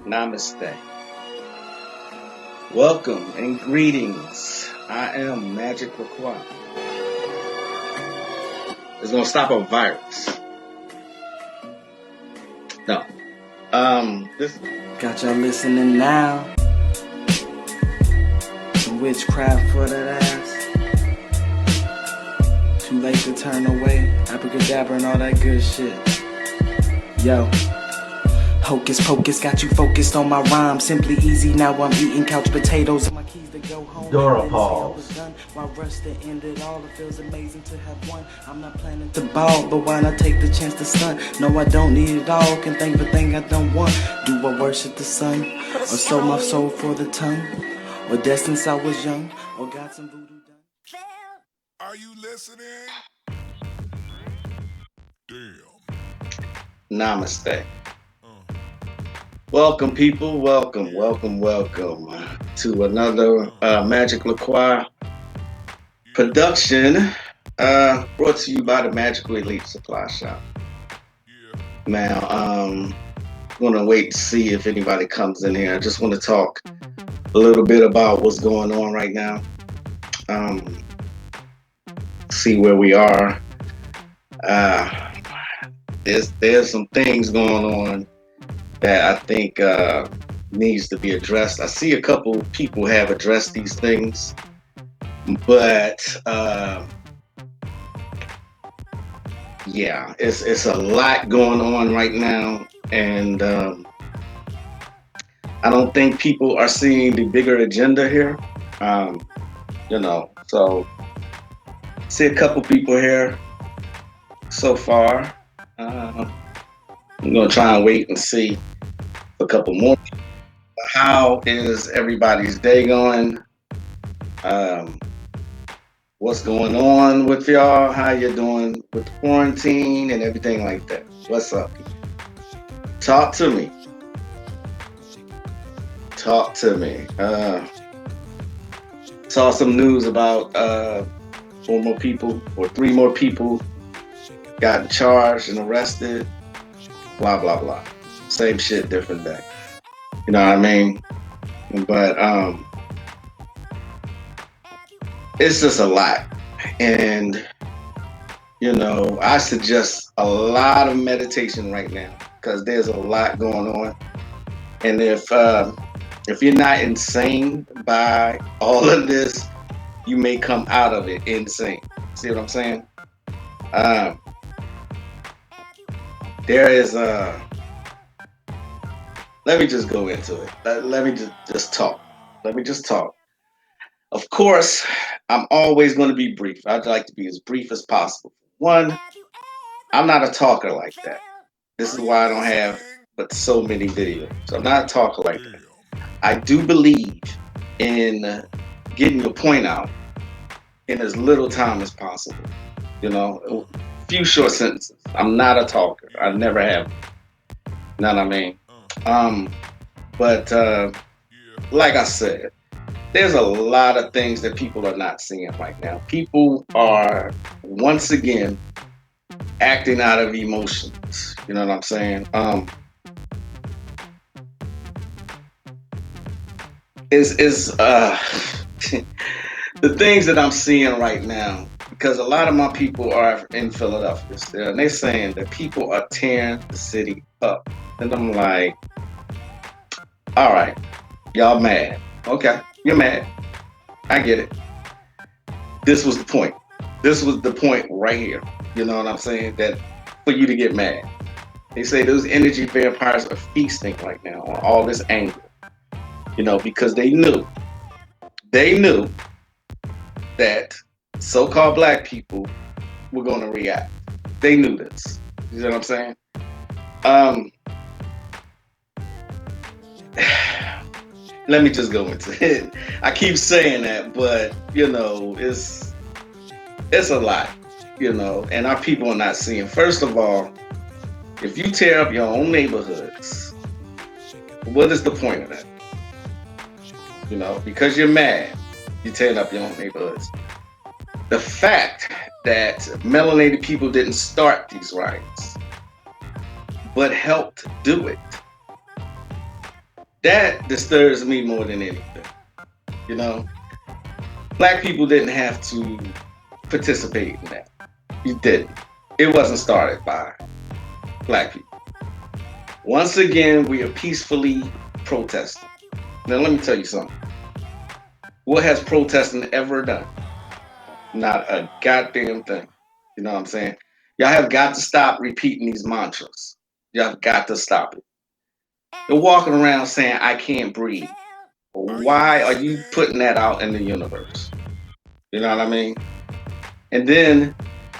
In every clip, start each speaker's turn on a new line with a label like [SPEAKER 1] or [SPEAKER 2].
[SPEAKER 1] Namaste. Welcome and greetings. I am Magick Croix. It's gonna stop a virus. No. This
[SPEAKER 2] Got y'all listening now. Some witchcraft for that ass. Too late to turn away. Abracadabra and all that good shit. Yo. Hocus pocus got you focused on my rhyme. Simply easy, now I'm eating couch potatoes. My keys to go home.
[SPEAKER 1] Dora pause.
[SPEAKER 2] My rush to end it all. It feels amazing to have won. I'm not planning to ball, but why not take the chance to stunt? No, I don't need it all. Can thank the thing I don't want. Do I worship the sun? Or sold my soul for the tongue? Or dead since I was young? Or got some voodoo done?
[SPEAKER 3] Are you listening? Damn.
[SPEAKER 1] Namaste. Welcome, people. Welcome to another Magick LaCroix production brought to you by the Magical Elite Supply Shop. Now, I'm going to wait to see if anybody comes in here. I just want to talk a little bit about what's going on right now. See where we are. There's some things going on that I think needs to be addressed. I see a couple people have addressed these things, but yeah, it's a lot going on right now, and I don't think people are seeing the bigger agenda here. So see a couple people here so far. I'm gonna try and wait and see a couple more. How is everybody's day going? What's going on with y'all? How you doing with the quarantine and everything like that? What's up? Talk to me. Saw some news about 4 more people or 3 more people got charged and arrested. Blah blah blah. Same shit, different day. You know what I mean? But it's just a lot. And I suggest a lot of meditation right now because there's a lot going on. And if you're not insane by all of this, you may come out of it insane. See what I'm saying? There is let me just go into it. Let me just talk. Of course, I'm always going to be brief. I'd like to be as brief as possible. One, I'm not a talker like that. This is why I don't have but so many videos. So I'm not a talker like that. I do believe in getting your point out in as little time as possible. A few short sentences. I'm not a talker. I never have. You know what I mean? But like I said, there's a lot of things that people are not seeing right now. People are once again acting out of emotions. You know what I'm saying? The things that I'm seeing right now, because a lot of my people are in Philadelphia still, and they're saying that people are tearing the city up. And I'm like, all right, y'all mad. Okay, you're mad. I get it. This was the point. This was the point right here. You know what I'm saying? That for you to get mad. They say those energy vampires are feasting right now on all this anger. Because they knew that so-called black people were going to react. They knew this. You know what I'm saying? Let me just go into it. I keep saying that, but it's a lot, and our people are not seeing. First of all, if you tear up your own neighborhoods, what is the point of that? Because you're mad, you're tearing up your own neighborhoods. The fact that melanated people didn't start these riots, but helped do it. That disturbs me more than anything. You know, black people didn't have to participate in that. You didn't. It wasn't started by black people. Once again, we are peacefully protesting. Now, let me tell you something. What has protesting ever done? Not a goddamn thing. You know what I'm saying? Y'all have got to stop repeating these mantras. Y'all have got to stop it. You're walking around saying, I can't breathe. Why are you putting that out in the universe? You know what I mean? And then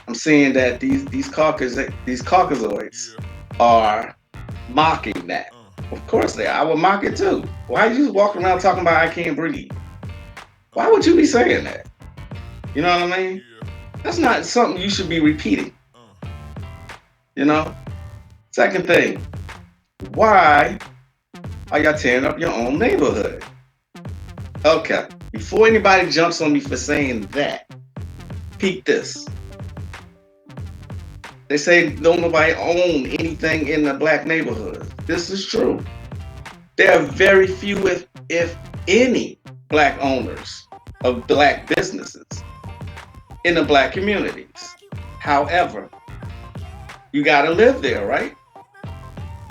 [SPEAKER 1] I'm seeing that these Caucasoids are mocking that. Of course they are. I would mock it too. Why are you walking around talking about I can't breathe? Why would you be saying that? You know what I mean? That's not something you should be repeating. You know? Second thing, why are y'all tearing up your own neighborhood? Okay, before anybody jumps on me for saying that, peep this. They say don't nobody own anything in the black neighborhood. This is true. There are very few, if any, black owners of black businesses in the black communities. However, you gotta live there, right?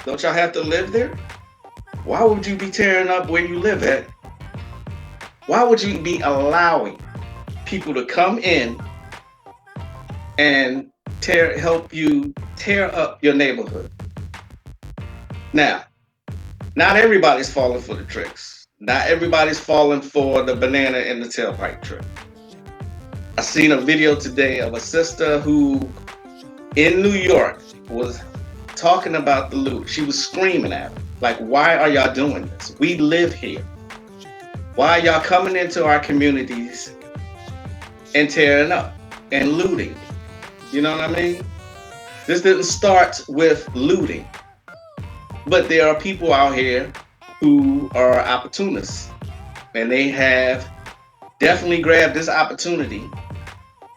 [SPEAKER 1] Don't y'all have to live there? Why would you be tearing up where you live at? Why would you be allowing people to come in and help you tear up your neighborhood? Now, not everybody's falling for the tricks. Not everybody's falling for the banana in the tailpipe trick. I seen a video today of a sister who in New York was talking about the loot. She was screaming at them, like, why are y'all doing this? We live here. Why are y'all coming into our communities and tearing up and looting? You know what I mean? This didn't start with looting, but there are people out here who are opportunists, and they have definitely grabbed this opportunity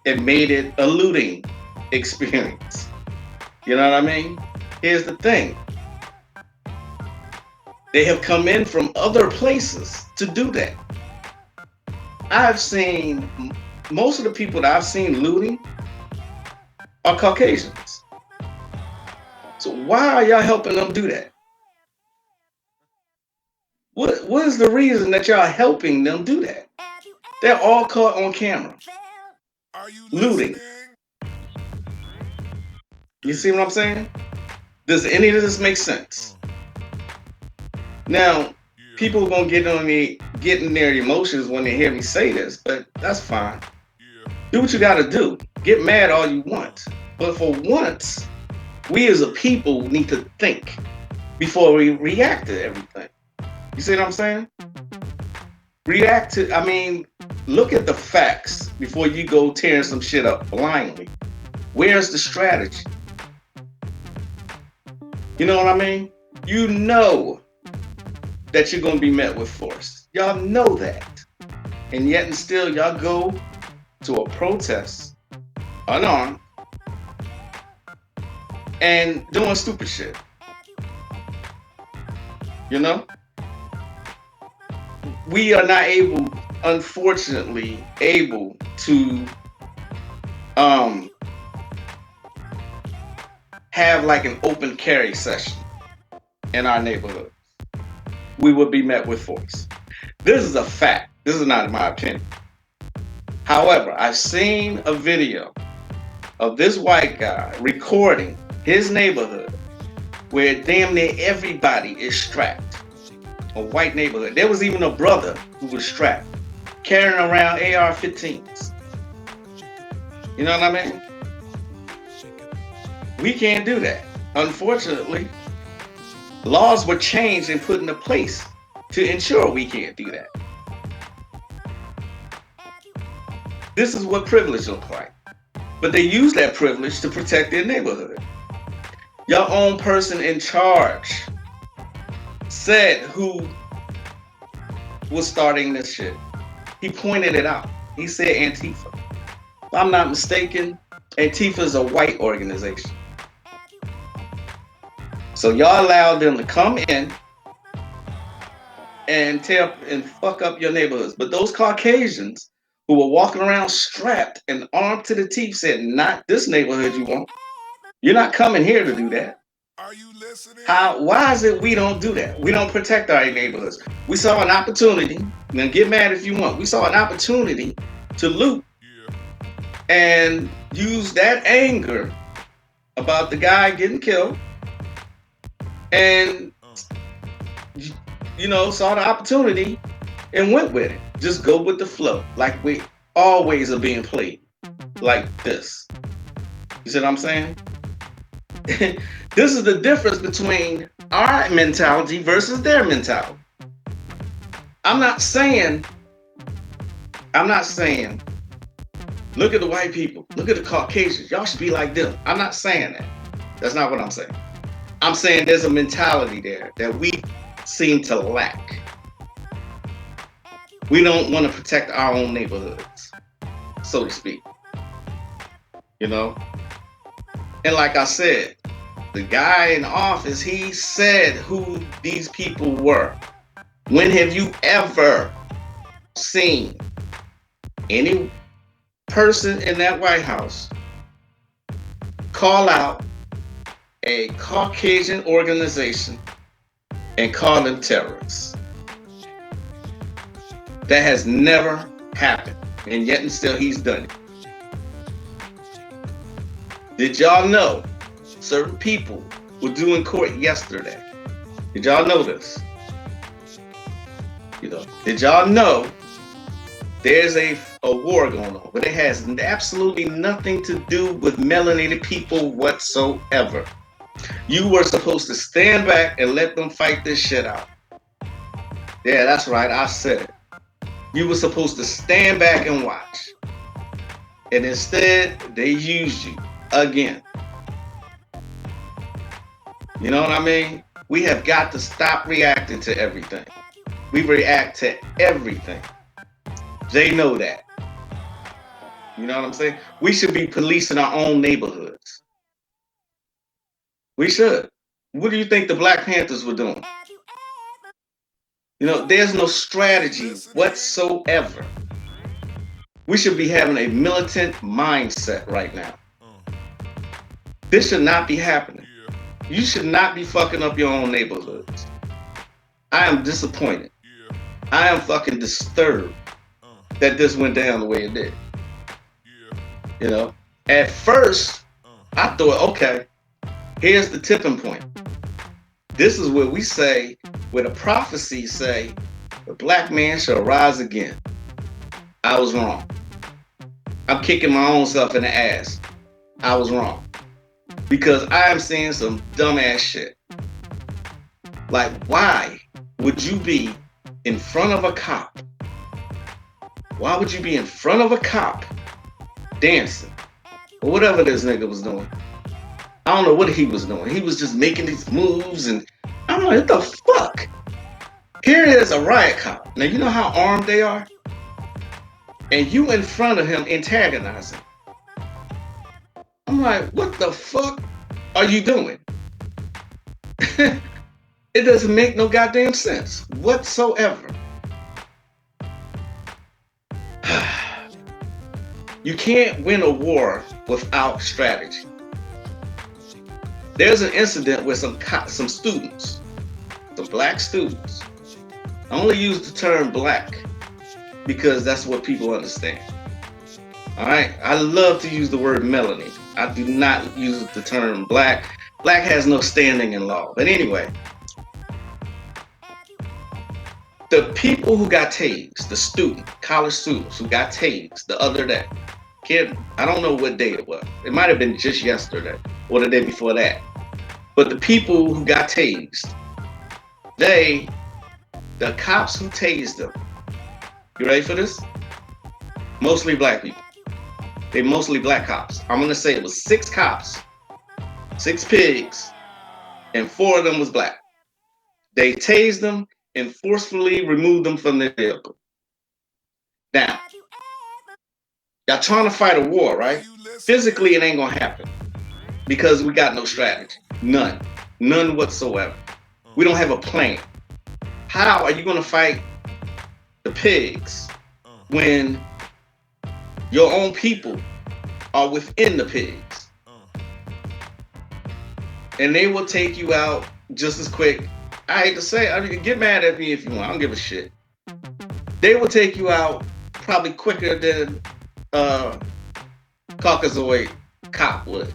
[SPEAKER 1] and made it a looting experience. You know what I mean? Here's the thing. They have come in from other places to do that. I've seen, most of the people that I've seen looting are Caucasians. So why are y'all helping them do that? What is the reason that y'all helping them do that? They're all caught on camera looting. You see what I'm saying? Does any of this make sense? Now, people are gonna get in their emotions when they hear me say this, but that's fine. Do what you gotta do. Get mad all you want. But for once, we as a people need to think before we react to everything. You see what I'm saying? Look at the facts before you go tearing some shit up blindly. Where's the strategy? You know what I mean? You know that you're going to be met with force. Y'all know that. And yet and still y'all go to a protest unarmed and doing stupid shit. You know? We are not unfortunately able to have like an open carry session in our neighborhood. We would be met with force. This is a fact. This is not my opinion. However, I've seen a video of this white guy recording his neighborhood where damn near everybody is strapped. A white neighborhood. There was even a brother who was strapped, carrying around AR-15s. You know what I mean? We can't do that. Unfortunately, laws were changed and put into place to ensure we can't do that. This is what privilege looks like. But they use that privilege to protect their neighborhood. Your own person in charge said who was starting this shit. He pointed it out. He said Antifa. If I'm not mistaken, Antifa is a white organization. So y'all allowed them to come in and tear and fuck up your neighborhoods. But those Caucasians who were walking around strapped and armed to the teeth said, "Not this neighborhood you want. You're not coming here to do that."
[SPEAKER 3] Are you listening?
[SPEAKER 1] How? Why is it we don't do that? We don't protect our neighborhoods. We saw an opportunity. Now get mad if you want. We saw an opportunity to loot
[SPEAKER 3] Yeah.
[SPEAKER 1] and use that anger about the guy getting killed, and saw the opportunity and went with it. Just go with the flow, like we always are being played, like this. You see what I'm saying? This is the difference between our mentality versus their mentality. I'm not saying, look at the white people, look at the Caucasians, y'all should be like them. I'm not saying that. That's not what I'm saying. I'm saying there's a mentality there that we seem to lack. We don't want to protect our own neighborhoods, so to speak. And like I said, the guy in office, he said who these people were. When have you ever seen any person in that White House call out a Caucasian organization and call them terrorists? That has never happened, and yet and still he's done it. Did y'all know certain people were due in court yesterday? Did y'all know this? Did y'all know there's a war going on, but it has absolutely nothing to do with melanated people whatsoever. You were supposed to stand back and let them fight this shit out. Yeah, that's right, I said it. You were supposed to stand back and watch. And instead, they used you again. You know what I mean? We have got to stop reacting to everything. We react to everything. They know that. You know what I'm saying? We should be policing our own neighborhoods. We should. What do you think the Black Panthers were doing? There's no strategy whatsoever. We should be having a militant mindset right now. This should not be happening. You should not be fucking up your own neighborhoods. I am disappointed. I am fucking disturbed that this went down the way it did. At first, I thought, okay, here's the tipping point. This is where we say, where the prophecies say, the black man shall rise again. I was wrong. I'm kicking my own self in the ass. I was wrong. Because I am seeing some dumbass shit. Like, why would you be in front of a cop? Why would you be in front of a cop dancing? Or whatever this nigga was doing. I don't know what he was doing. He was just making these moves, and I'm like, what the fuck? Here is a riot cop. Now, you know how armed they are? And you in front of him antagonizing. I'm like, what the fuck are you doing? It doesn't make no goddamn sense whatsoever. You can't win a war without strategy. There's an incident with some students, some black students. I only use the term black because that's what people understand. All right, I love to use the word melanated. I do not use the term black. Black has no standing in law. But anyway, the people who got tased, the college students who got tased the other day, kid, I don't know what day it was. It might have been just yesterday or the day before that. But the people who got tased, the cops who tased them, you ready for this? Mostly black people. They mostly black cops. I'm going to say it was 6 cops, 6 pigs, and 4 of them was black. They tased them and forcefully removed them from their vehicle. Now, y'all trying to fight a war, right? Physically, it ain't going to happen because we got no strategy. None whatsoever. We don't have a plan. How are you going to fight the pigs when your own people are within the pigs? And they will take you out just as quick. I hate to say it, I mean, get mad at me if you want. I don't give a shit. They will take you out probably quicker than Caucasoid cop would.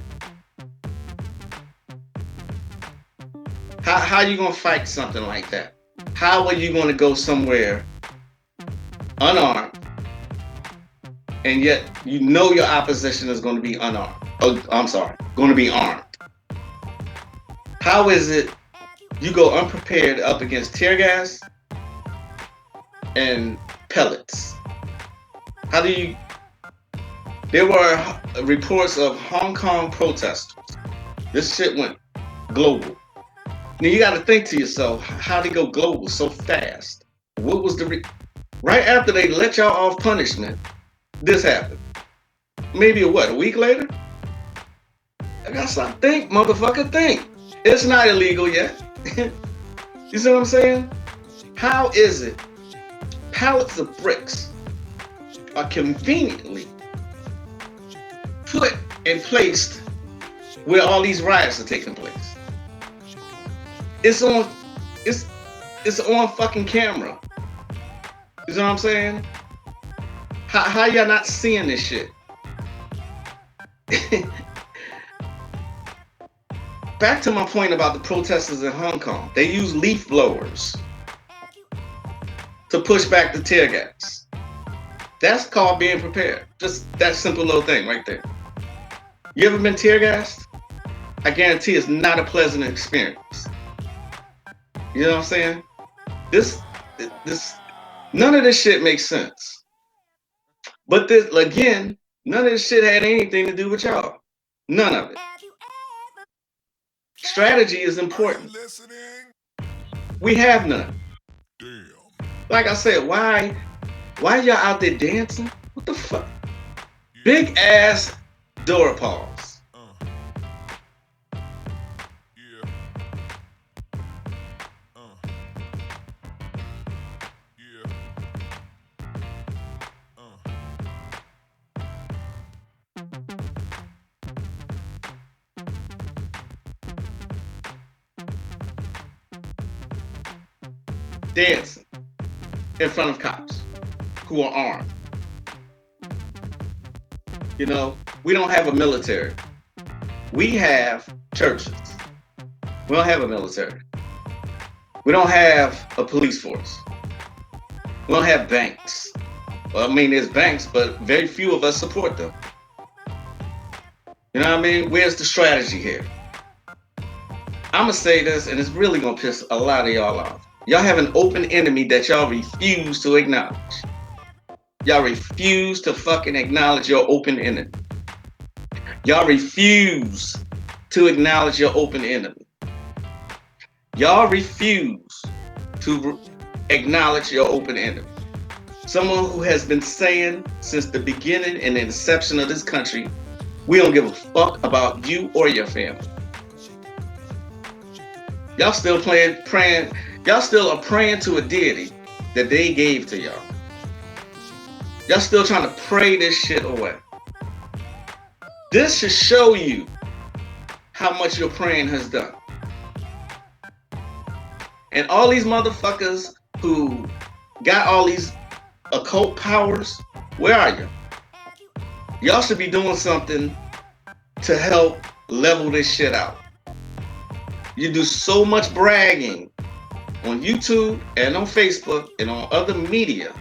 [SPEAKER 1] How are you going to fight something like that? How are you going to go somewhere unarmed and yet you know your opposition is going to be unarmed? Oh, I'm sorry, going to be armed. How is it you go unprepared up against tear gas and pellets? How do you... There were reports of Hong Kong protesters. This shit went global. Now you got to think to yourself, how did it go global so fast? What was the... Right after they let y'all off punishment, this happened. Maybe a week later? I gotta stop. Think, motherfucker, think. It's not illegal yet. You see what I'm saying? How is it pallets of bricks are conveniently put and placed where all these riots are taking place? It's on fucking camera. You know what I'm saying? How y'all not seeing this shit? Back to my point about the protesters in Hong Kong. They use leaf blowers to push back the tear gas. That's called being prepared. Just that simple little thing right there. You ever been tear gassed? I guarantee it's not a pleasant experience. You know what I'm saying? This none of this shit makes sense. But this, again, none of this shit had anything to do with y'all. None of it. Strategy is important. We have none.
[SPEAKER 3] Damn.
[SPEAKER 1] Like I said, why y'all out there dancing? What the fuck? Big ass door pause.
[SPEAKER 3] Yeah.
[SPEAKER 1] Dancing in front of cops who are armed. You know, we don't have a military. We have churches. We don't have a military. We don't have a police force. We don't have banks. Well, I mean, there's banks, but very few of us support them. You know what I mean? Where's the strategy here? I'm going to say this, and it's really going to piss a lot of y'all off. Y'all have an open enemy that y'all refuse to acknowledge. Y'all refuse to fucking acknowledge your open enemy. Y'all refuse to acknowledge your open enemy. Y'all refuse to acknowledge your open enemy. Someone who has been saying since the beginning and inception of this country, we don't give a fuck about you or your family. Y'all still praying. Y'all still are praying to a deity that they gave to y'all. Y'all still trying to pray this shit away. This should show you how much your praying has done. And all these motherfuckers who got all these occult powers, where are you? Y'all should be doing something to help level this shit out. You do so much bragging on YouTube and on Facebook and on other media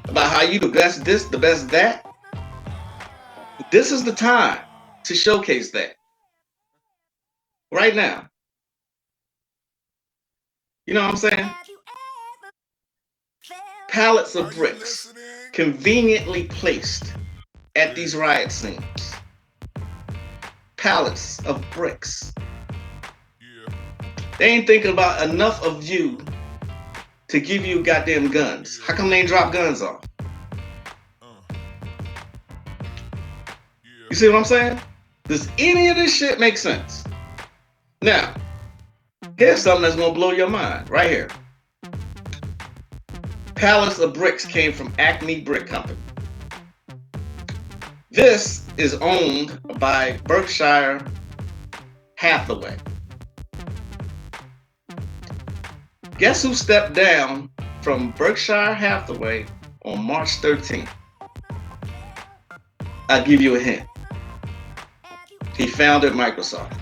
[SPEAKER 1] about how you the best this, the best that. This is the time to showcase that. Right now. You know what I'm saying? Pallets of bricks conveniently placed at these riot scenes. Pallets of bricks. They ain't thinking about enough of you to give you goddamn guns. How come they ain't drop guns off? You see what I'm saying? Does any of this shit make sense? Now, here's something that's gonna blow your mind right here. pallets of bricks came from Acme Brick Company. This is owned by Berkshire Hathaway. Guess who stepped down from Berkshire Hathaway on March 13th? I'll give you a hint. He founded Microsoft.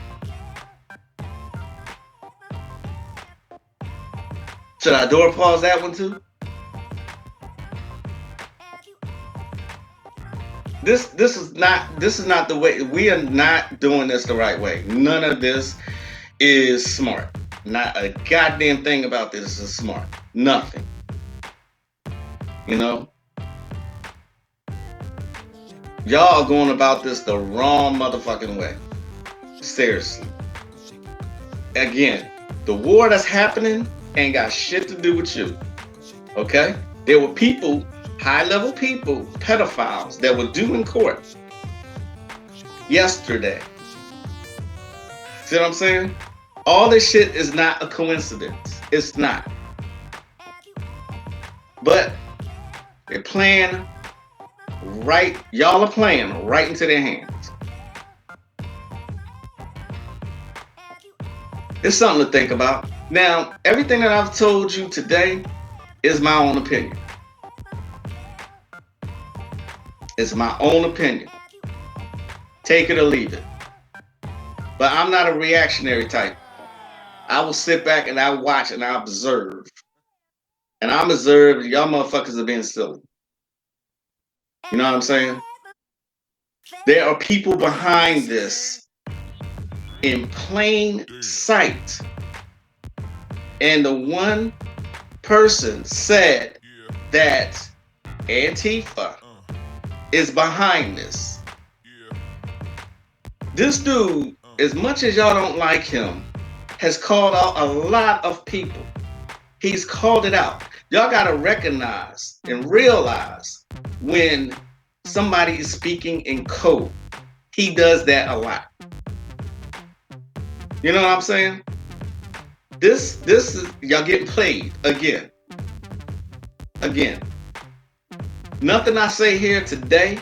[SPEAKER 1] Should I door pause that one too? This is not the way. We are not doing this the right way. None of this is smart. Not a goddamn thing about this is smart. Nothing. You know? Y'all are going about this the wrong motherfucking way. Seriously. Again, the war that's happening ain't got shit to do with you. Okay? There were people, high-level people, pedophiles, that were due in court yesterday. See what I'm saying? All this shit is not a coincidence. It's not. But they're playing right, y'all are playing right into their hands. It's something to think about. Now, everything that I've told you today is my own opinion. It's my own opinion. Take it or leave it. But I'm not a reactionary type. I will sit back and I watch and I observe. And I'm observing y'all motherfuckers are being silly. You know what I'm saying? There are people behind this in plain sight. And the one person said that Antifa is behind this. This dude, as much as y'all don't like him, has called out a lot of people. He's called it out. Y'all gotta recognize and realize when somebody is speaking in code. He does that a lot. You know what I'm saying? This is, y'all getting played again. Again. Nothing I say here today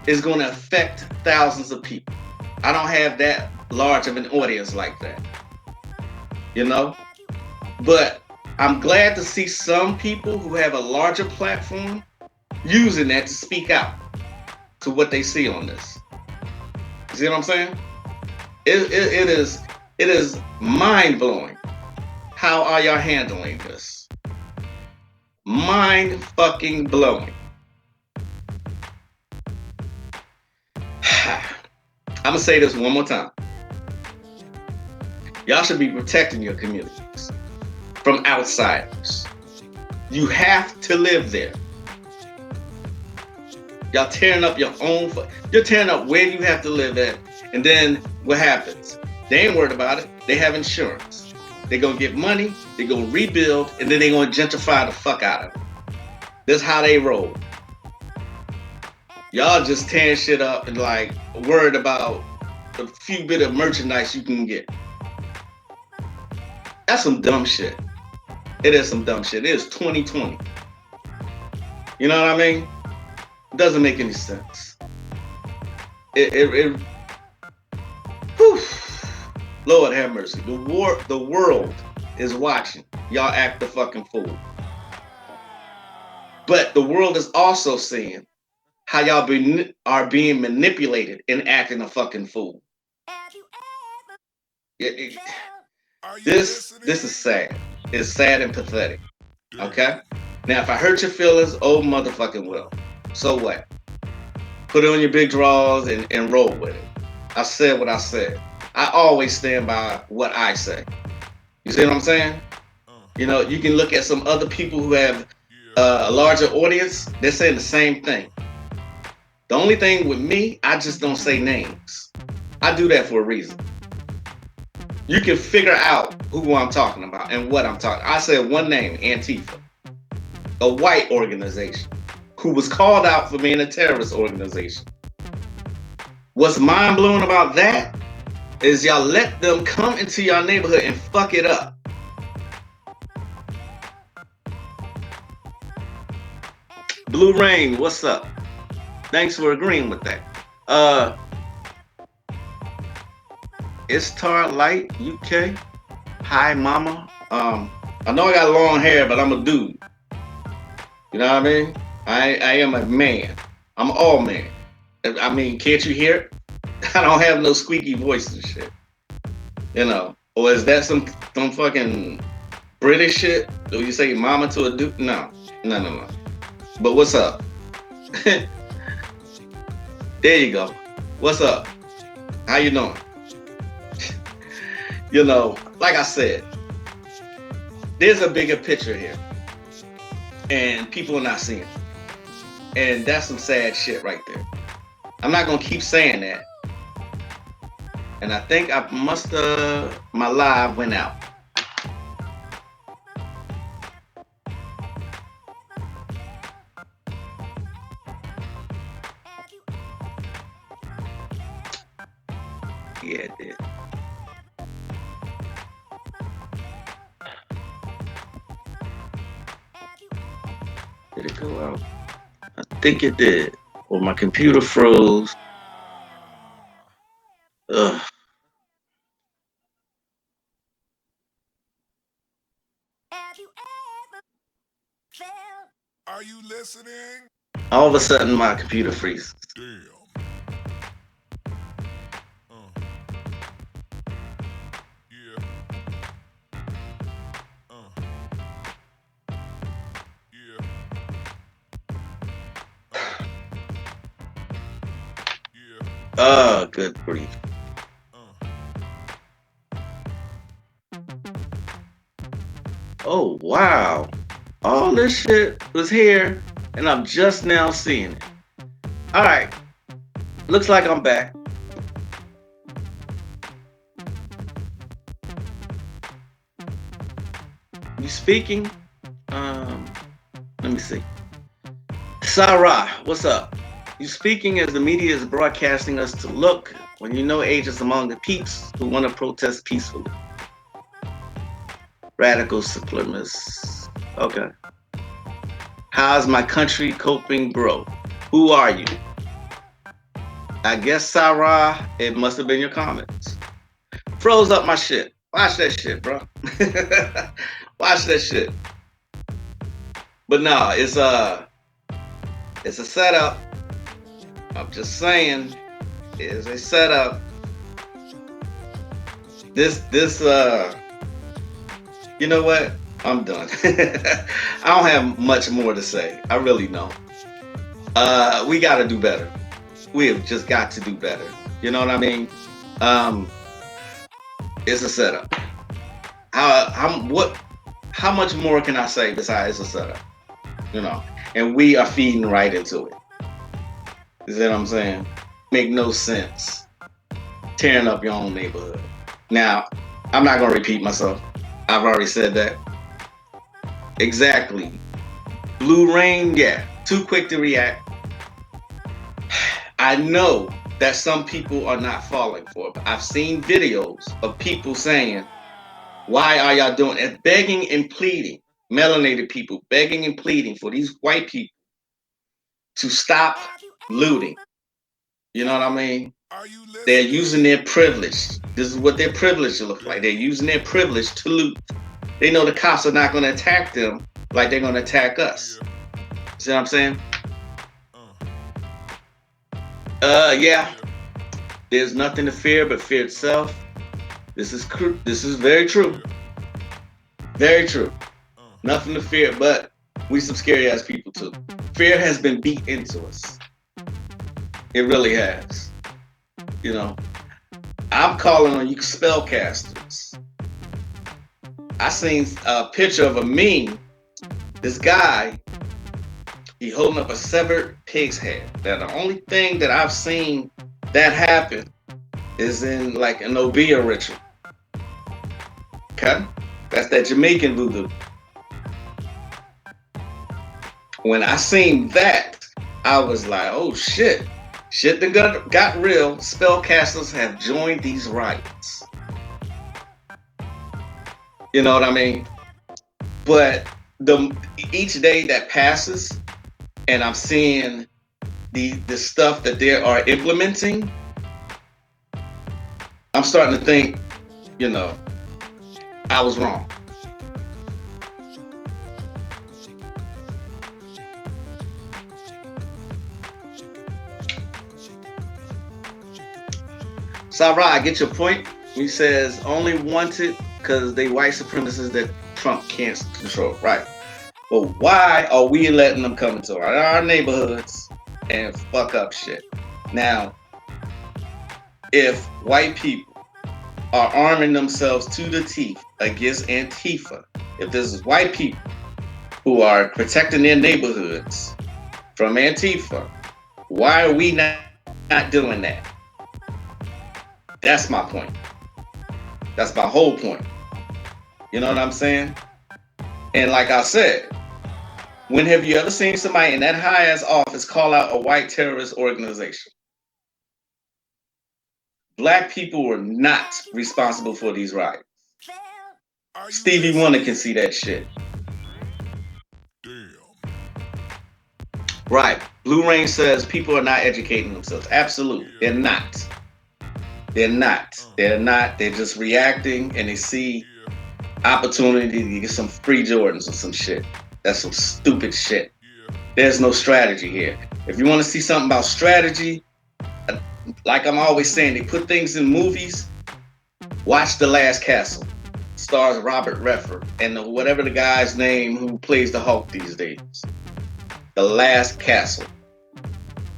[SPEAKER 1] is going to affect thousands of people. I don't have that large of an audience like that. You know? But I'm glad to see some people who have a larger platform using that to speak out to what they see on this. You see what I'm saying? It is mind-blowing. How are y'all handling this? Mind fucking blowing. I'm gonna say this one more time. Y'all should be protecting your communities from outsiders. You have to live there. Y'all tearing up your own, you're tearing up where you have to live at, and then what happens? They ain't worried about it. They have insurance. They're gonna get money, they're gonna rebuild, and then they're gonna gentrify the fuck out of it. That's how they roll. Y'all just tearing shit up and like worried about the few bit of merchandise you can get. That's some dumb shit. It is some dumb shit. It is 2020. You know what I mean? It doesn't make any sense. Whew. Lord have mercy. The world is watching. Y'all act the fucking fool. But the world is also seeing how y'all are being manipulated and acting a fucking fool. This is sad. It's sad and pathetic. Okay? Now, if I hurt your feelings, oh motherfucking well. So what? Put it on your big drawers and roll with it. I said what I said. I always stand by what I say. You see what I'm saying? You know, you can look at some other people who have a larger audience. They're saying the same thing. The only thing with me, I just don't say names. I do that for a reason. You can figure out who I'm talking about and what I'm talking. I said one name, Antifa, a white organization who was called out for being a terrorist organization. What's mind-blowing about that is y'all let them come into your neighborhood and fuck it up. Blue Rain, what's up? Thanks for agreeing with that. Uh, it's Tar Light UK. Hi, mama. I know I got long hair, but I'm a dude. You know what I mean? I am a man. I'm all man. I mean, can't you hear it? I don't have no squeaky voice and shit. You know? Or is that some fucking British shit? Do you say mama to a dude? No. No. But what's up? There you go. What's up? How you doing? You know, like I said, there's a bigger picture here. And people are not seeing it. And that's some sad shit right there. I'm not gonna keep saying that. And I think my live went out. Yeah, it did. Did it go out? I think it did. Or my computer froze. Ugh.
[SPEAKER 3] Are you listening?
[SPEAKER 1] All of a sudden, my computer freezes.
[SPEAKER 3] Damn. Yeah. Yeah. Yeah.
[SPEAKER 1] Good grief. Oh, wow. All this shit was here, and I'm just now seeing it. All right. Looks like I'm back. You speaking? Let me see. Sarah, what's up? You speaking as the media is broadcasting us to look when you know age is among the peeps who want to protest peacefully. Radical supremacists. Okay. How's my country coping, bro? Who are you? I guess, Sarah, it must have been your comments. Froze up my shit. Watch that shit, bro. Watch that shit. But no, it's a setup. I'm just saying, it's a setup. This you know what? I'm done. I don't have much more to say. I really don't. We got to do better. We have just got to do better. You know what I mean? It's a setup. How much more can I say besides a setup? You know, and we are feeding right into it. You see what I'm saying? Make no sense tearing up your own neighborhood. Now, I'm not gonna repeat myself. I've already said that. Exactly. Blue Rain, yeah, too quick to react. I know that some people are not falling for it, but I've seen videos of people saying, why are y'all doing it? Begging and pleading, melanated people begging and pleading for these white people to stop looting. You know what I mean? They're using their privilege. This is what their privilege looks like. They're using their privilege to loot. They know the cops are not going to attack them like they're going to attack us. See what I'm saying? Yeah. There's nothing to fear but fear itself. This is very true. Very true. Nothing to fear, but we some scary ass people too. Fear has been beat into us. It really has. You know, I'm calling on you spellcasters. I seen a picture of a meme. This guy, he holding up a severed pig's head. Now the only thing that I've seen that happen is in like an Obia ritual. Okay? That's that Jamaican voodoo. When I seen that, I was like, oh shit. Shit that got real. Spellcasters have joined these rites. You know what I mean? But each day that passes, and I'm seeing the stuff that they are implementing, I'm starting to think, you know, I was wrong. Sarah, I get your point. He says only wanted because they white supremacists that Trump can't control. Right. But why are we letting them come into our neighborhoods and fuck up shit? Now, if white people are arming themselves to the teeth against Antifa, if this is white people who are protecting their neighborhoods from Antifa, why are we not doing that? That's my point. That's my whole point. You know what I'm saying? And like I said, when have you ever seen somebody in that high ass office call out a white terrorist organization? Black people were not responsible for these riots. Stevie Wonder can see that shit.
[SPEAKER 3] Damn.
[SPEAKER 1] Right. Blue Rain says people are not educating themselves. Absolutely. They're not. They're not. They're not. They're just reacting and they see opportunity to get some free Jordans or some shit. That's some stupid shit. There's no strategy here. If you want to see something about strategy, like I'm always saying, they put things in movies. Watch The Last Castle. Stars Robert Redford and whatever the guy's name who plays the Hulk these days. The Last Castle.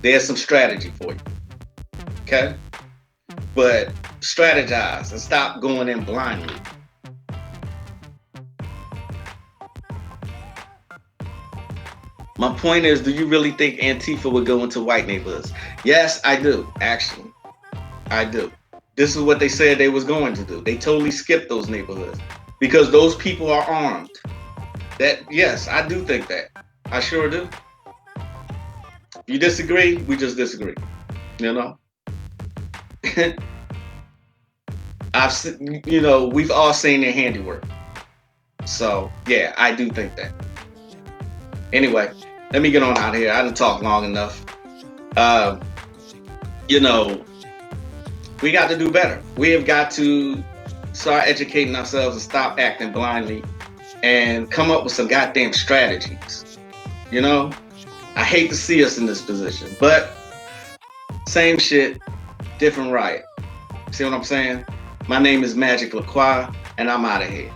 [SPEAKER 1] There's some strategy for you. Okay? But strategize and stop going in blindly. My point is, do you really think Antifa would go into white neighborhoods? Yes, I do, actually. I do. This is what they said they was going to do. They totally skipped those neighborhoods because those people are armed. That, yes, I do think that. I sure do. If you disagree, we just disagree. You know? We've all seen their handiwork. So, yeah, I do think that. Anyway, let me get on out of here. I didn't talk long enough. We got to do better. We have got to start educating ourselves and stop acting blindly and come up with some goddamn strategies. You know, I hate to see us in this position, but same shit, different riot. See what I'm saying? My name is Magick Croix, and I'm out of here.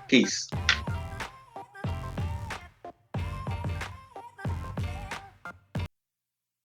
[SPEAKER 1] Peace.